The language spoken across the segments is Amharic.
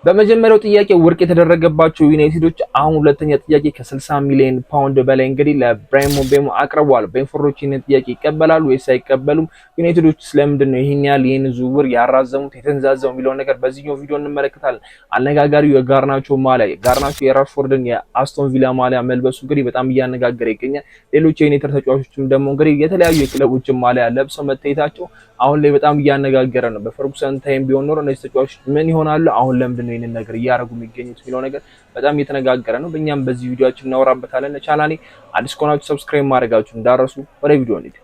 በመጀመሪያው ጥያቄ ውድቅ የተደረገባቸው ዩናይትዶች አሁን ሁለተኛ ጥያቄ ከ60 ሚሊዮን ፓውንድ በላይ እንግዲህ ለብራያን ምቤሞ አቅርበዋል። ቤንፎርዶች ይህንን ጥያቄ ይቀበላሉ ወይስ አይቀበሉም? ዩናይትዶች ስለምንድን ነው ይህን ያህል ይህን ዝውውር ያራዘሙት የተንዛዘው የሚለውን ነገር በዚህኛው ቪዲዮ እንመለከታለን። አነጋጋሪው የጋርናቾ ማሊያ ጋርናቾ የራሽፎርድን የአስቶን ቪላ ማሊያ መልበሱ እንግዲህ በጣም እያነጋገረ ይገኛል። ሌሎች የዩናይትድ ተጫዋቾችም ደግሞ እንግዲህ የተለያዩ የክለቦችን ማሊያ ለብሰው መታየታቸው አሁን ላይ በጣም እያነጋገረ ነው። በፈርጉሰን ታይም ቢሆን ኖሮ እነዚህ ተጫዋቾች ምን ይሆናሉ? አሁን ለምንድን ነው ይሄንን ነገር እያደረጉ የሚገኙት የሚለው ነገር በጣም እየተነጋገረ ነው። በእኛም በዚህ ቪዲዮአችን እናወራበታለን። ቻናሌ አዲስ ከሆናችሁ ሰብስክራይብ ማድረጋችሁ እንዳረሱ። ወደ ቪዲዮ እንሂድ።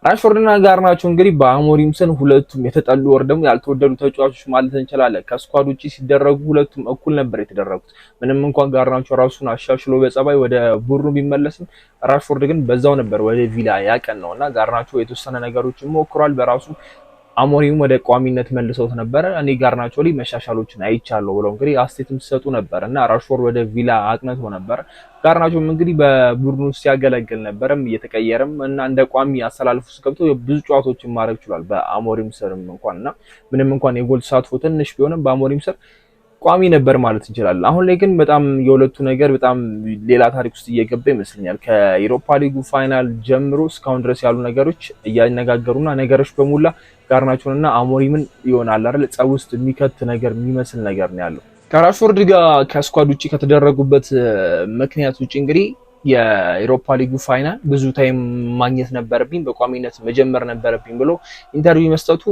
ራሽፎርድና ጋርናቾ እንግዲህ በአሞሪም ስን ሁለቱም የተጠሉ ወር ደግሞ ያልተወደዱ ተጫዋቾች ማለት እንችላለን። ከስኳድ ውጪ ሲደረጉ ሁለቱም እኩል ነበር የተደረጉት። ምንም እንኳን ጋርናቾ ራሱን አሻሽሎ በጸባይ ወደ ቡድኑ ቢመለስም ራሽፎርድ ግን በዛው ነበር ወደ ቪላ ያቀናውና ጋርናቾ የተወሰነ ነገሮችን ሞክሯል በራሱ አሞሪም ወደ ቋሚነት መልሰውት ነበር። እኔ ጋርናቾ ላይ መሻሻሎችን አይቻለሁ ብለው እንግዲህ አስቴትም ሲሰጡ ነበር እና ራሽፎርድ ወደ ቪላ አቅንቶ ነበር። ጋርናቾም እንግዲህ በቡድኑ ውስጥ ሲያገለግል ነበርም እየተቀየረም እና እንደ ቋሚ አሰላልፎ ውስጥ ገብቶ ብዙ ጨዋታዎችን ማድረግ ችሏል በአሞሪም ስርም እንኳንና ምንም እንኳን የጎል ተሳትፎ ትንሽ ቢሆንም በአሞሪም ስር ቋሚ ነበር ማለት እንችላለን። አሁን ላይ ግን በጣም የሁለቱ ነገር በጣም ሌላ ታሪክ ውስጥ እየገባ ይመስለኛል። ከዩሮፓ ሊጉ ፋይናል ጀምሮ እስካሁን ድረስ ያሉ ነገሮች እያነጋገሩና ነገሮች በሙላ ጋርናቾንና አሞሪምን ይሆናል አይደል ጸብ ውስጥ የሚከት ነገር የሚመስል ነገር ነው ያለው። ከራሽፎርድ ጋር ከስኳድ ውጪ ከተደረጉበት ምክንያት ውጪ እንግዲህ የዩሮፓ ሊጉ ፋይናል ብዙ ታይም ማግኘት ነበረብኝ፣ በቋሚነት መጀመር ነበረብኝ ብሎ ኢንተርቪው መስጠቱ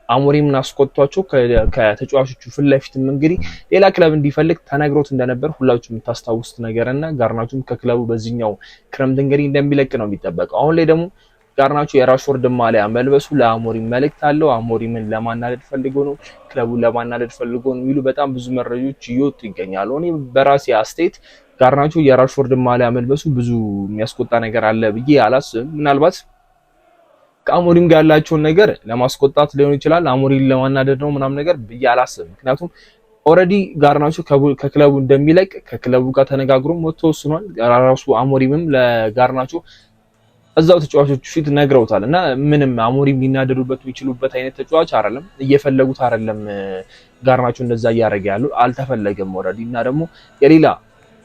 አሞሪምን አስቆጥቷቸው ከተጫዋቾቹ ፊት ለፊትም እንግዲህ ሌላ ክለብ እንዲፈልግ ተነግሮት እንደነበር ሁላችሁም የምታስታውሱት ነገርና ጋርናቾም ከክለቡ በዚህኛው ክረምት እንግዲህ እንደሚለቅ ነው የሚጠበቀው። አሁን ላይ ደግሞ ጋርናቾ የራሽፎርድ ማሊያ መልበሱ ለአሞሪም መልእክት አለው። አሞሪምን ለማናደድ ፈልጎ ነው፣ ክለቡን ለማናደድ ፈልጎ ነው የሚሉ በጣም ብዙ መረጃዎች እየወጡ ይገኛሉ። እኔ በራሴ አስተያየት ጋርናቾ የራሽፎርድ ማሊያ መልበሱ ብዙ የሚያስቆጣ ነገር አለ ብዬ አላስብም። ምናልባት ከአሞሪም ጋር ያላቸውን ነገር ለማስቆጣት ሊሆን ይችላል፣ አሞሪም ለማናደድ ነው ምናምን ነገር ብዬ አላስብም። ምክንያቱም ኦልሬዲ ጋርናቾ ከክለቡ እንደሚለቅ ከክለቡ ጋር ተነጋግሮ ወስኗል። ራሱ አሞሪምም ለጋርናቾ እዛው ተጫዋቾቹ ፊት ነግረውታል እና ምንም አሞሪም ሊናደዱበት የሚችሉበት አይነት ተጫዋች አይደለም፣ እየፈለጉት አይደለም። ጋርናቾ እንደዛ እያደረገ ያሉ አልተፈለገም ኦልሬዲ እና ደግሞ የሌላ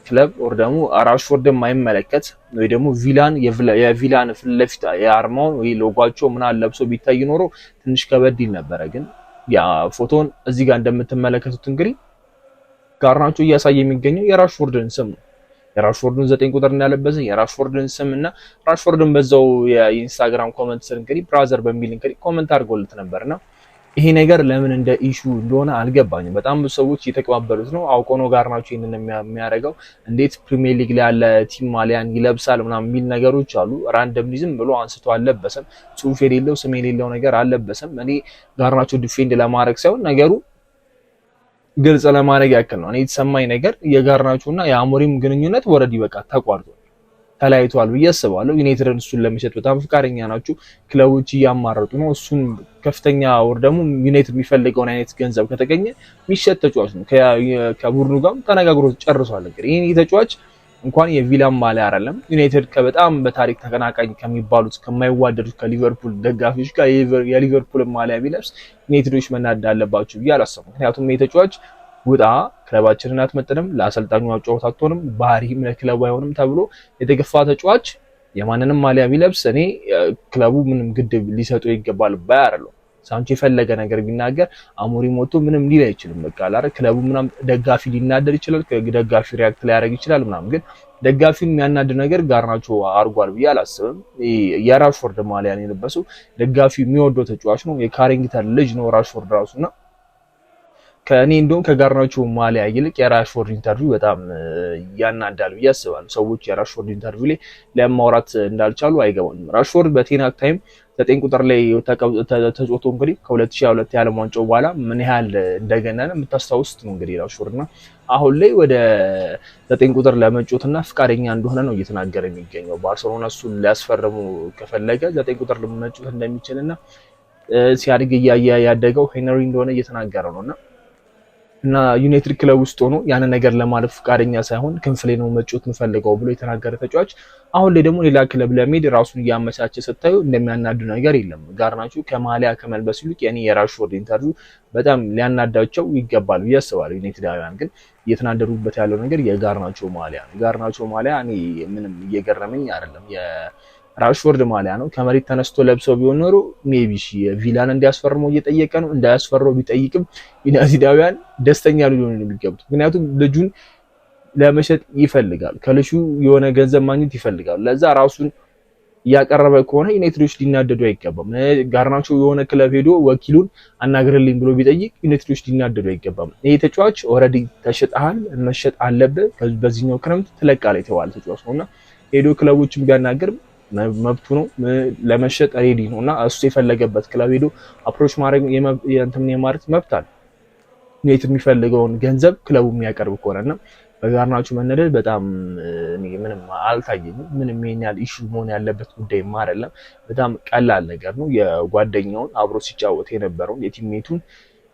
ክለብ ወር ደግሞ ራሽፎርድ የማይመለከት ወይ ደግሞ የቪላን ፊት ለፊት የአርማውን ወይ ሎጓቸው ምናምን ለብሶ ቢታይ ኖሮ ትንሽ ከበድ ይል ነበረ። ግን ያ ፎቶን እዚህ ጋር እንደምትመለከቱት እንግዲህ ጋርናቾ እያሳየ የሚገኘው የራሽፎርድን ስም ነው። የራሽፎርድን 9 ቁጥር እንዳለበሰ የራሽፎርድን ስም እና ራሽፎርድን በዛው የኢንስታግራም ኮሜንት ስር እንግዲህ ብራዘር በሚል እንግዲህ ኮሜንት አድርጎልት ነበርና ይሄ ነገር ለምን እንደ ኢሹ እንደሆነ አልገባኝም። በጣም ብዙ ሰዎች እየተቀባበሉት ነው። አውቆ ነው ጋርናቾ ይሄንን የሚያደርገው። እንዴት ፕሪሚየር ሊግ ላይ ያለ ቲም ማሊያን ይለብሳል ምናምን የሚል ነገሮች አሉ። ራንደምሊዝም ብሎ አንስቶ አልለበሰም። ጽሁፍ የሌለው ስም የሌለው ነገር አልለበሰም። እኔ ጋርናቾ ዲፌንድ ለማድረግ ሳይሆን ነገሩ ግልጽ ለማድረግ ያክል ነው። እኔ የተሰማኝ ነገር የጋርናቾና የአሞሪም ግንኙነት ወረድ በቃ ተቋርጧል፣ ተለያይቷል ብዬ አስባለሁ። ዩናይትድን እሱን ለመሸጥ በጣም ፍቃደኛ ናቸው። ክለቦች እያማረጡ ነው። እሱን ከፍተኛ ወር ደግሞ ዩናይትድ የሚፈልገውን አይነት ገንዘብ ከተገኘ የሚሸጥ ተጫዋች ነው። ከቡድኑ ጋር ተነጋግሮ ጨርሷል። እንግዲህ ይሄ ተጫዋች እንኳን የቪላን ማሊያ አይደለም ዩናይትድ በጣም በታሪክ ተቀናቃኝ ከሚባሉት ከማይዋደዱት ከሊቨርፑል ደጋፊዎች ጋር የሊቨርፑል ማሊያ ቢለብስ ዩናይትዶች መናደድ አለባቸው ብዬ አላሰብም። ምክንያቱም ይሄ ተጫዋች ውጣ ክለባችንን አትመጥንም፣ ለአሰልጣኙ አጫወት አትሆንም፣ ባህሪም ለክለቡ አይሆንም ተብሎ የተገፋ ተጫዋች የማንንም ማሊያ ቢለብስ እኔ ክለቡ ምንም ግድ ሊሰጠው ይገባል ባይ አይደለም። ሳንቾ የፈለገ ነገር ቢናገር አሞሪም ወጥቶ ምንም ሊል አይችልም። በቃ አላረ ክለቡ ምናም ደጋፊ ሊናደድ ይችላል፣ ደጋፊ ሪያክት ሊያደርግ ይችላል ምናም፣ ግን ደጋፊውን የሚያናድ ነገር ጋርናቾ አርጓል ብዬ አላስብም። የራሽፎርድ ማሊያን የለበሰው ደጋፊ የሚወደው ተጫዋች ነው። የካሪንግተን ልጅ ነው ራሽፎርድ ራሱና ከእኔ እንደውም ከጋርናቾ ማሊያ ይልቅ የራሽፎርድ ኢንተርቪው በጣም ያናዳል ብዬ አስባለሁ። ሰዎች የራሽፎርድ ኢንተርቪው ላይ ለማውራት እንዳልቻሉ አይገባኝም። ራሽፎርድ በቴናክ ታይም 9 ቁጥር ላይ ተጫውቶ እንግዲህ ከ2022 የዓለም ዋንጫው በኋላ ምን ያህል እንደገነነ የምታስታውሱት ነው። እንግዲህ ራሽፎርድና አሁን ላይ ወደ 9 ቁጥር ለመጫወትና ፍቃደኛ እንደሆነ ነው እየተናገረ የሚገኘው። ባርሴሎና እሱን ሊያስፈርሙ ከፈለገ 9 ቁጥር ለመጫወት እንደሚችልና ሲያድግ እያየ ያደገው ሄነሪ እንደሆነ እየተናገረ ነውና እና ዩናይትድ ክለብ ውስጥ ሆኖ ያን ነገር ለማለፍ ፈቃደኛ ሳይሆን ክንፍ ላይ ነው መጫወት የምፈልገው ብሎ የተናገረ ተጫዋች አሁን ላይ ደግሞ ሌላ ክለብ ለመሄድ ራሱን እያመቻቸ ስታዩ እንደሚያናዱ ነገር የለም። ጋርናቾ ከማሊያ ከመልበስ ይልቅ የኔ የራሽፎርድ ኢንተርቪው በጣም ሊያናዳቸው ይገባል ብዬ አስባለሁ። ዩናይትዳውያን ግን እየተናደዱበት ያለው ነገር የጋርናቾ ማሊያ ነው። ጋርናቾ ማሊያ እኔ ምንም እየገረመኝ አይደለም። ራሽፎርድ ማሊያ ነው። ከመሬት ተነስቶ ለብሰው ቢሆን ኖሮ ሜቢ ቪላን እንዲያስፈርመው እየጠየቀ ነው። እንዳያስፈርመው ቢጠይቅም ዩናይትዳውያን ደስተኛ ሊሆኑ ነው የሚገቡት። ምክንያቱም ልጁን ለመሸጥ ይፈልጋል። ከልጁ የሆነ ገንዘብ ማግኘት ይፈልጋል። ለዛ ራሱን እያቀረበ ከሆነ ዩናይትዶች ሊናደዱ አይገባም። ጋርናቾ የሆነ ክለብ ሄዶ ወኪሉን አናግርልኝ ብሎ ቢጠይቅ ዩናይትዶች ሊናደዱ አይገባም። ይሄ ተጫዋች ኦልሬዲ ተሸጠሃል፣ መሸጥ አለብህ፣ በዚህኛው ክረምት ትለቃለህ የተባለ ተጫዋች ነውና ሄዶ ክለቦችን ቢያናገር መብቱ ነው። ለመሸጥ ሬዲ ነው እና እሱ የፈለገበት ክለብ ሄዶ አፕሮች ማድረግ የማለት መብት አለ። ዩናይትድ የሚፈልገውን ገንዘብ ክለቡ የሚያቀርብ ከሆነና በጋርናቾ መነደድ በጣም ምንም አልታየኝም። ምንም ይሄን ያህል ኢሹ መሆን ያለበት ጉዳይም አይደለም። በጣም ቀላል ነገር ነው። የጓደኛውን አብሮ ሲጫወት የነበረውን የቲምሜቱን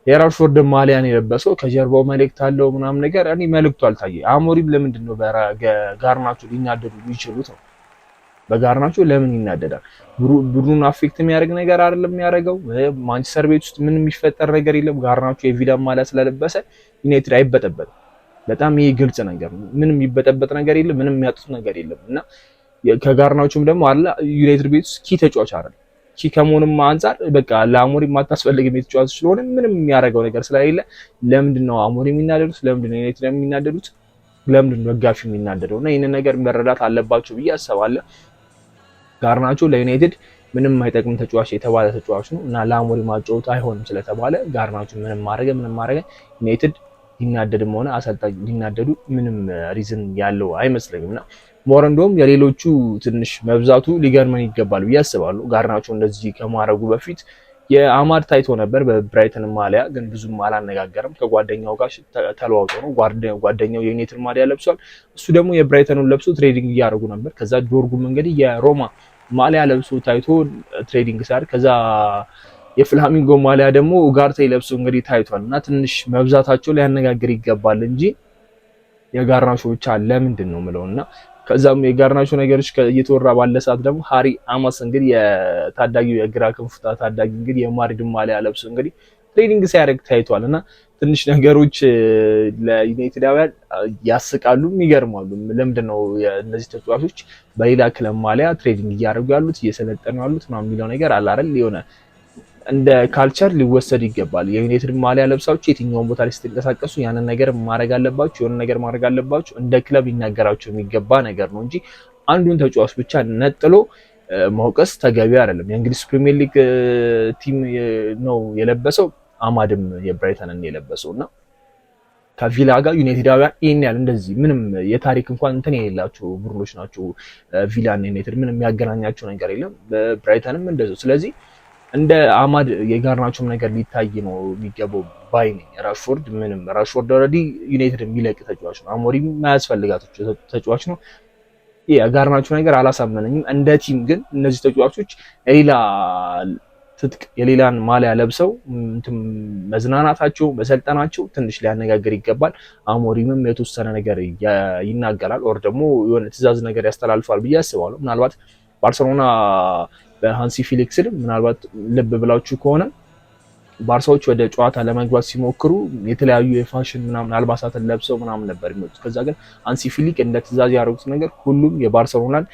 የራሽፎርድ ማሊያን የለበሰው ከጀርባው መልእክት አለው ምናምን ነገር እኔ መልእክቱ አልታየኝ። አሞሪም ለምንድን ነው በጋርናቾ ሊናደዱ ይችሉት ነው? በጋርናቾ ለምን ይናደዳል? ቡድኑን አፌክት የሚያደርግ ነገር አይደለም የሚያደርገው። ማንቸስተር ቤት ውስጥ ምንም የሚፈጠር ነገር የለም። ጋርናቾ የቪላ ማሊያ ስለለበሰ ዩናይትድ አይበጠበጥም። በጣም ይሄ ግልጽ ነገር ነው። ምንም የሚበጠበጥ ነገር የለም። ምንም የሚያጡት ነገር የለም እና ከጋርናቾም ደግሞ አለ ዩናይትድ ቤት ውስጥ ኪ ተጫዋች አይደል። ኪ ከመሆኑም አንፃር በቃ ለአሞሪም ማታስፈልግም የተጫዋች ስለሆነ ምንም የሚያደርገው ነገር ስለሌለ ለምንድን ነው አሞሪም የሚናደዱት? ለምንድን ነው ዩናይትድ የሚናደዱት? ለምንድን ነው ደጋፊ የሚናደደው? እና ይሄንን ነገር መረዳት አለባቸው ብዬ አስባለሁ። ጋርናቾ ለዩናይትድ ምንም አይጠቅም ተጫዋች የተባለ ተጫዋች ነው እና ለአሞሪም ማጫወት አይሆንም ስለተባለ ጋርናቾ ምንም ማድረግ ዩናይትድ ሊናደድም ሆነ አሰልጣኝ ሊናደዱ ምንም ሪዝን ያለው አይመስለኝም። እና ሞር እንደውም የሌሎቹ ትንሽ መብዛቱ ሊገርመን ይገባል ብዬ አስባለሁ። ጋርናቾ እንደዚህ ከማድረጉ በፊት የአማድ ታይቶ ነበር በብራይተን ማሊያ፣ ግን ብዙም አላነጋገርም። ከጓደኛው ጋር ተለዋውጦ ነው። ጓደኛው የዩናይትድ ማሊያ ለብሷል፣ እሱ ደግሞ የብራይተኑን ለብሶ ትሬዲንግ እያደረጉ ነበር። ከዛ ዶርጉም እንግዲህ የሮማ ማሊያ ለብሶ ታይቶ ትሬዲንግ ሲያደርግ ከዛ የፍላሚንጎ ማሊያ ደግሞ ኡጋርቴ ለብሶ እንግዲህ ታይቷል። እና ትንሽ መብዛታቸው ሊያነጋግር ይገባል እንጂ የጋርናቾ ብቻ ለምንድን ነው የምለው። እና ከዛም የጋርናቾ ነገሮች እየተወራ ባለ ሰዓት ደግሞ ሃሪ አማስ እንግዲህ የታዳጊው የግራ ክንፍ ታዳጊ እንግዲህ የማድሪድ ማሊያ ለብሶ እንግዲህ ትሬኒንግ ሲያደርግ ታይቷል። እና ትንሽ ነገሮች ለዩናይትዳውያን ያስቃሉ፣ ይገርማሉ። ለምንድን ነው እነዚህ ተጫዋቾች በሌላ ክለብ ማሊያ ትሬኒንግ እያደረጉ ያሉት እየሰለጠኑ ያሉት ምናምን የሚለው ነገር አለ አይደል? የሆነ እንደ ካልቸር ሊወሰድ ይገባል። የዩናይትድ ማሊያ ለብሳችሁ የትኛውን ቦታ ላይ ስትንቀሳቀሱ ያንን ነገር ማድረግ አለባችሁ፣ የሆነ ነገር ማድረግ አለባችሁ። እንደ ክለብ ሊናገራቸው የሚገባ ነገር ነው እንጂ አንዱን ተጫዋች ብቻ ነጥሎ መውቀስ ተገቢ አይደለም። የእንግሊዝ ፕሪሚየር ሊግ ቲም ነው የለበሰው፣ አማድም የብራይተንን የለበሰው እና ከቪላ ጋር ዩናይትዳውያን ይሄን ያህል እንደዚህ ምንም የታሪክ እንኳን እንትን የሌላቸው ቡድኖች ናቸው። ቪላ እና ዩናይትድ ምንም የሚያገናኛቸው ነገር የለም። በብራይተንም እንደዚያው። ስለዚህ እንደ አማድ የጋርናቾም ነገር ሊታይ ነው የሚገባው ባይ ነኝ። ራሽፎርድ ኦልሬዲ ዩናይትድ የሚለቅ ተጫዋች ነው። አሞሪም የማያስፈልጋቸው ተጫዋች ነው። የጋርናቾ ነገር አላሳመነኝም። እንደ ቲም ግን እነዚህ ተጫዋቾች የሌላ ትጥቅ የሌላን ማሊያ ለብሰው መዝናናታቸው መሰልጠናቸው ትንሽ ሊያነጋግር ይገባል። አሞሪምም የተወሰነ ነገር ይናገራል ኦር ደግሞ የሆነ ትዕዛዝ ነገር ያስተላልፋል ብዬ አስባለሁ። ምናልባት ባርሴሎና በሃንሲ ፊሊክስን ምናልባት ልብ ብላችሁ ከሆነ ባርሳዎች ወደ ጨዋታ ለመግባት ሲሞክሩ የተለያዩ የፋሽን ምናምን አልባሳትን ለብሰው ምናምን ነበር የሚወጡት። ከዛ ግን ሃንሲ ፊሊክ እንደ ትዕዛዝ ያደረጉት ነገር ሁሉም የባርሴሎናን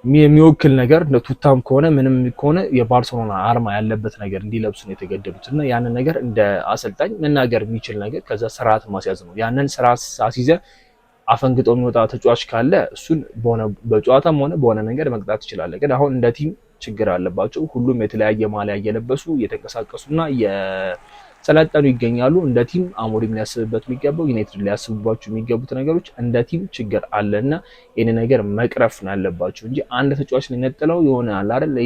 የሚወክል ነገር እንደ ቱታም ከሆነ ምንም ከሆነ የባርሴሎና አርማ ያለበት ነገር እንዲለብሱ ነው የተገደዱት። እና ያንን ነገር እንደ አሰልጣኝ መናገር የሚችል ነገር ከዛ ስርዓት ማስያዝ ነው። ያንን ስርዓት አስይዘ አፈንግጦ የሚወጣ ተጫዋች ካለ እሱን በጨዋታም ሆነ በሆነ ነገር መቅጣት ትችላለህ። ግን አሁን እንደ ቲም ችግር አለባቸው። ሁሉም የተለያየ ማሊያ እየለበሱ እየተንቀሳቀሱና እየሰለጠኑ ይገኛሉ። እንደ ቲም አሞሪም ሊያስብበት የሚገባው ዩናይትድ ሊያስቡባቸው የሚገቡት ነገሮች እንደ ቲም ችግር አለና ይሄን ነገር መቅረፍ ነው ያለባቸው እንጂ አንድ ተጫዋች ላይ ነጥለው የሆነ አለ አይደል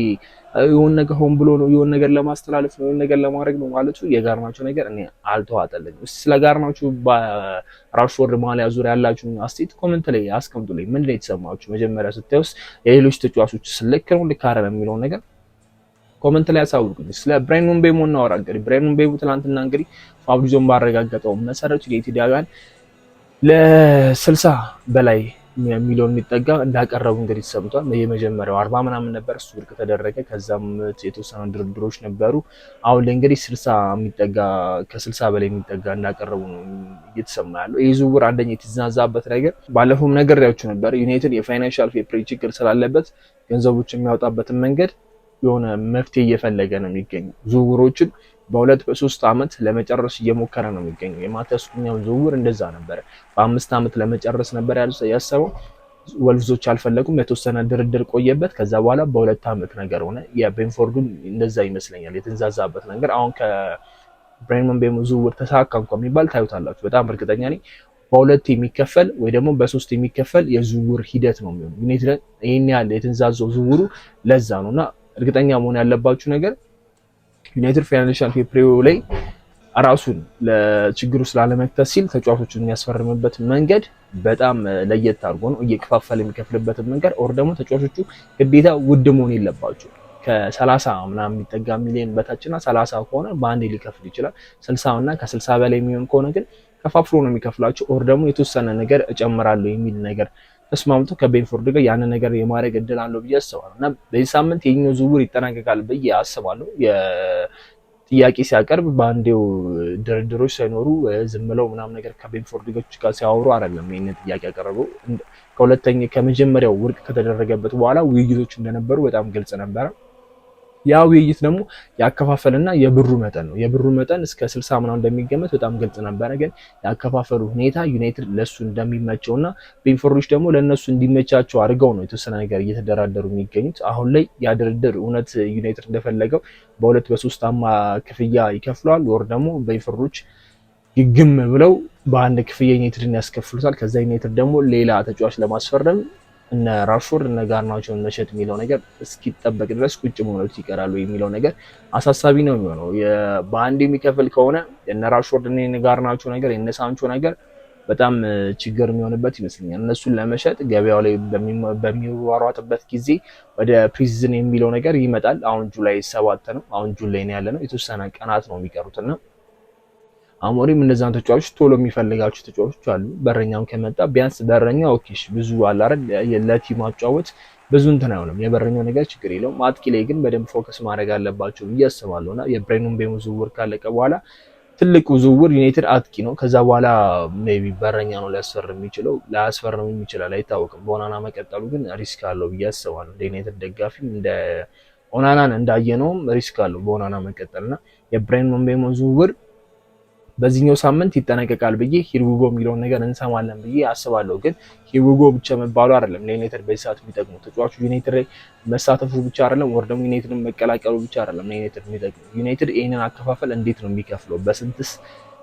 የሆነ ነገር ሆን ብሎ ነው የሆነ ነገር ለማስተላለፍ ነው የሆነ ነገር ለማድረግ ነው ማለቱ የጋርናቾ ነገር እኔ አልተዋጠልኝም። ስለ ጋርናቾ በራሽፎርድ ማሊያ ዙሪያ ያላችሁን አስተያየት ኮሜንት ላይ አስቀምጡልኝ። ምንድን ነው የተሰማችሁ? መጀመሪያ ስታዩስ የሌሎች ተጫዋቾች ልክ ነው ልክ አይደለም የሚለው ነገር ኮመንት ላይ ያሳውቁኝ። ስለ ብራያን ምቤሞ እናወራ። እንግዲህ ብራያን ምቤሞ ትናንትና እንግዲህ ፋብሪዞን ባረጋገጠው መሰረት ዩናይትድ ያጋን ለ60 በላይ ሚሊዮን የሚጠጋ እንዳቀረቡ እንግዲህ ተሰምቷል። የመጀመሪያው 40 ምናምን ነበር፣ እሱ ውድቅ ተደረገ። ከዛም የተወሰኑ ድርድሮች ነበሩ። አሁን ላይ እንግዲህ 60 የሚጠጋ ከ60 በላይ የሚጠጋ እንዳቀረቡ ነው እየተሰማ ያለው። ይህ ዝውውር አንደኛ የተዝናዛበት ነገር ባለፈውም ነገር ያችሁ ነበር፣ ዩናይትድ የፋይናንሻል ፌር ፕሌይ ችግር ስላለበት ገንዘቦች የሚያወጣበትን መንገድ የሆነ መፍትሄ እየፈለገ ነው የሚገኘው። ዝውውሮችን በ2 በ3 ዓመት ለመጨረስ እየሞከረ ነው የሚገኘው። የማቲያስ ኩኛው ዝውውር እንደዛ ነበረ። በ5 ዓመት ለመጨረስ ነበር ያሰበው። ወልቭዞች አልፈለጉም። የተወሰነ ድርድር ቆየበት። ከዛ በኋላ በ2 ዓመት ነገር ሆነ። የቤንፎርዱን እንደዛ ይመስለኛል የተንዛዛበት ነገር። አሁን ከብራያን ምቤሞ ዝውውር ተሳካ እንኳን የሚባል ታዩታላችሁ። በጣም እርግጠኛ ነኝ በ2 የሚከፈል ወይ ደግሞ በ3 የሚከፈል የዝውውር ሂደት ነው የሚሆነው። ዩናይትድ ይሄን ያህል የተንዛዛው ዝውውሩ ለዛ ነውና እርግጠኛ መሆን ያለባችሁ ነገር ዩናይትድ ፋይናንሻል ፌር ፕሌይ ላይ ራሱን ለችግሩ ስላለመክተት ሲል ተጫዋቾችን የሚያስፈርምበት መንገድ በጣም ለየት አድርጎ ነው እየከፋፈለ የሚከፍልበት መንገድ። ኦር ደግሞ ተጫዋቾቹ ግዴታ ውድ መሆን የለባቸው። ከ30 ምናምን የሚጠጋ ሚሊዮን በታችና 30 ከሆነ በአንዴ ሊከፍል ይችላል። 60 እና ከ60 በላይ የሚሆን ከሆነ ግን ከፋፍሎ ነው የሚከፍላቸው። ኦር ደግሞ የተወሰነ ነገር እጨምራለሁ የሚል ነገር ተስማምቶ ከቤንፎርድ ጋር ያን ነገር የማድረግ እድል አለው ብዬ አስባለሁ። እና በዚህ ሳምንት የኛው ዝውውር ይጠናቀቃል ብዬ አስባለሁ። የጥያቄ ሲያቀርብ በአንዴው ድርድሮች ሳይኖሩ ዝም ብለው ምናምን ነገር ከቤንፎርድ ጋር ሲያወሩ አይደለም ይሄን ጥያቄ ያቀረበው። ከመጀመሪያው ውድቅ ከተደረገበት በኋላ ውይይቶች እንደነበሩ በጣም ግልጽ ነበረ። ያ ውይይት ደግሞ ያከፋፈልና የብሩ መጠን ነው። የብሩ መጠን እስከ 60 ምናምን እንደሚገመት በጣም ግልጽ ነበረ። ግን ያከፋፈሉ ሁኔታ ዩናይትድ ለሱ እንደሚመቸውና ቤንፎርዶች ደግሞ ለነሱ እንዲመቻቸው አድርገው ነው የተወሰነ ነገር እየተደራደሩ የሚገኙት። አሁን ላይ ያ ድርድር እውነት ዩናይትድ እንደፈለገው በ2 በ3 አማ ክፍያ ይከፍለዋል፣ ወር ደግሞ ቤንፎርዶች ይግም ብለው በአንድ ክፍያ ዩናይትድን ያስከፍሉታል። ከዛ ዩናይትድ ደግሞ ሌላ ተጫዋች ለማስፈረም እነ ራሽፎርድ እነ ጋርናቾን መሸጥ የሚለው ነገር እስኪጠበቅ ድረስ ቁጭ ማለት ይቀራሉ የሚለው ነገር አሳሳቢ ነው የሚሆነው። በአንድ የሚከፍል ከሆነ እነ ራሽፎርድ እና እነ ጋርናቾ ነገር እነ ሳንቾ ነገር በጣም ችግር የሚሆንበት ይመስለኛል። እነሱን ለመሸጥ ገበያው ላይ በሚሯሯጥበት ጊዜ ወደ ፕሪሲዝን የሚለው ነገር ይመጣል። አሁን ጁላይ 7 ነው። አሁን ጁላይ ነው ያለነው። የተወሰነ ቀናት ነው የሚቀሩትና አሞሪም እነዛን ተጫዋቾች ቶሎ የሚፈልጋቸው ተጫዋቾች አሉ። በረኛም ከመጣ ቢያንስ በረኛ ኦኬሽ ብዙ አለ አይደል ለቲም ማጫወት ብዙ እንትን አይሆንም። የበረኛው ነገር ችግር የለውም። አጥቂ ላይ ግን በደንብ ፎከስ ማድረግ አለባቸው ብዬ አስባለሁና የብራያን ምቤሞ ዝውውር ካለቀ በኋላ ትልቁ ዝውውር ዩናይትድ አጥቂ ነው። ከዛ በኋላ ሜቢ በረኛ ነው ሊያስፈርም የሚችለው፣ ላያስፈርም ይችላል አይታወቅም። በኦናና መቀጠሉ ግን ሪስክ አለው ብዬ አስባለሁ። እንደ ዩናይትድ ደጋፊም እንደ ኦናናን እንዳየነውም ሪስክ አለው በኦናና መቀጠልና የብራያን ምቤሞ ዝውውር በዚህኛው ሳምንት ይጠናቀቃል ብዬ ሂርጉጎ የሚለውን ነገር እንሰማለን ብዬ አስባለሁ። ግን ሂርጉጎ ብቻ መባሉ አይደለም ለዩናይትድ በዚህ ሰዓት የሚጠቅሙ ተጫዋቹ ዩናይትድ ላይ መሳተፉ ብቻ አይደለም፣ ወር ደግሞ ዩናይትድን መቀላቀሉ ብቻ አይደለም ለዩናይትድ የሚጠቅሙ። ዩናይትድ ይህንን አከፋፈል እንዴት ነው የሚከፍለው? በስንትስ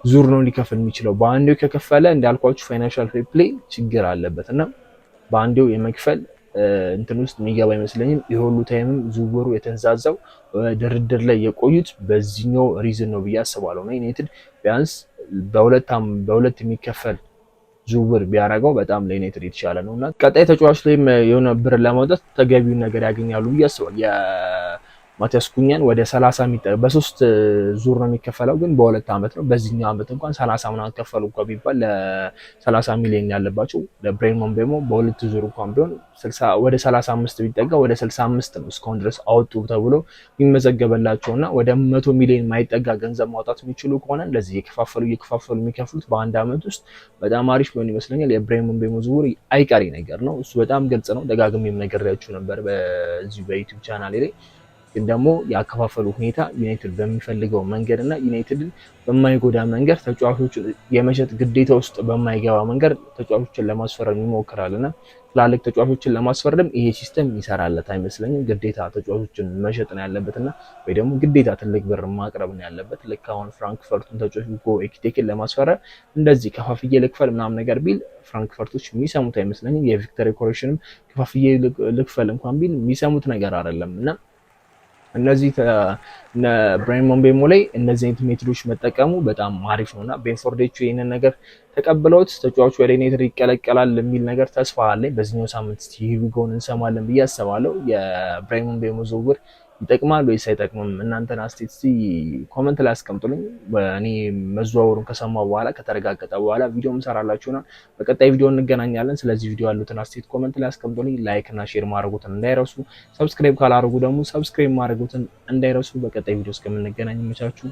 ዙር ነው ሊከፍል የሚችለው? በአንዴው ከከፈለ እንዳልኳችሁ ፋይናንሻል ፌር ፕሌይ ችግር አለበት እና በአንዴው የመክፈል እንትን ውስጥ የሚገባ አይመስለኝም። የሁሉ ታይምም ዝውውሩ የተንዛዛው ድርድር ላይ የቆዩት በዚህኛው ሪዝን ነው ብዬ አስባለሁ። እና ዩናይትድ ቢያንስ በሁለት የሚከፈል ዝውውር ቢያደርገው በጣም ለዩናይትድ የተሻለ ነው እና ቀጣይ ተጫዋች ላይም የሆነ ብር ለማውጣት ተገቢውን ነገር ያገኛሉ ብዬ አስባለሁ። ማቲያስ ኩኛን ወደ 30 በ3 ዙር ነው የሚከፈለው፣ ግን በ2 ዓመት ነው። በዚህኛው ዓመት እንኳን 30 ምናምን ከፈሉ እንኳን ቢባል ለ30 ሚሊዮን ያለባቸው ለብራያን ምቤሞ በ2 ዙር እንኳን ቢሆን ወደ 35 ቢጠጋ ወደ 65 ነው እስካሁን ድረስ አወጡ ተብሎ የሚመዘገበላቸውና ወደ 100 ሚሊዮን ማይጠጋ ገንዘብ ማውጣት የሚችሉ ከሆነ እንደዚህ እየከፋፈሉ የሚከፍሉት በአንድ ዓመት ውስጥ በጣም አሪፍ ቢሆን ይመስለኛል። የብራያን ምቤሞ ዝውውር አይቀሬ ነገር ነው። እሱ በጣም ግልጽ ነው። ደጋግሜም ነግሬያችሁ ነበር በዚህ በዩቲዩብ ቻናሌ ላይ። ግን ደግሞ ያከፋፈሉ ሁኔታ ዩናይትድ በሚፈልገው መንገድ እና ዩናይትድን በማይጎዳ መንገድ ተጫዋቾችን የመሸጥ ግዴታ ውስጥ በማይገባ መንገድ ተጫዋቾችን ለማስፈረም ይሞክራልና ትላልቅ ተጫዋቾችን ለማስፈረም ይሄ ሲስተም ይሰራለት አይመስለኝም። ግዴታ ተጫዋቾችን መሸጥ ነው ያለበትና ወይ ደግሞ ግዴታ ትልቅ ብር ማቅረብ ነው ያለበት። ልክ አሁን ፍራንክፈርቱን ተጫዋች ጎ ኤኪቴክን ለማስፈረም እንደዚህ ከፋፍዬ ልክፈል ምናምን ነገር ቢል ፍራንክፈርቶች የሚሰሙት አይመስለኝም። የቪክተር ኮሬክሽንም ከፋፍዬ ልክፈል እንኳን ቢል የሚሰሙት ነገር አይደለም እና እነዚህ ብራያን ምቤሞ ላይ እነዚህ አይነት ሜቶዶች መጠቀሙ በጣም አሪፍ ነውና ቤንፎርዶቹ ይሄንን ነገር ተቀብለውት ተጫዋቹ ወደ ዩናይትድ ይቀላቀላል የሚል ነገር ተስፋ አለኝ። በዚህኛው ሳምንት እስቲ ሂጉን እንሰማለን ብዬ አስባለሁ። የብራሂም ምቤሞ ዝውውር ይጠቅማል ወይስ አይጠቅምም? እናንተን አስተያየት እስቲ ኮመንት ላይ አስቀምጡልኝ። እኔ መዘዋወሩን ከሰማሁ በኋላ ከተረጋገጠ በኋላ ቪዲዮ እንሰራላችሁና በቀጣይ ቪዲዮ እንገናኛለን። ስለዚህ ቪዲዮ ያሉትን አስተያየት ኮመንት ላይ አስቀምጡልኝ። ላይክ እና ሼር ማድረጉትን እንዳይረሱ፣ ሰብስክራይብ ካላደረጉ ደግሞ ሰብስክራይብ ማድረጉትን እንዳይረሱ። በቀጣይ ቪዲዮ እስከምንገናኝ ይመቻችሁ።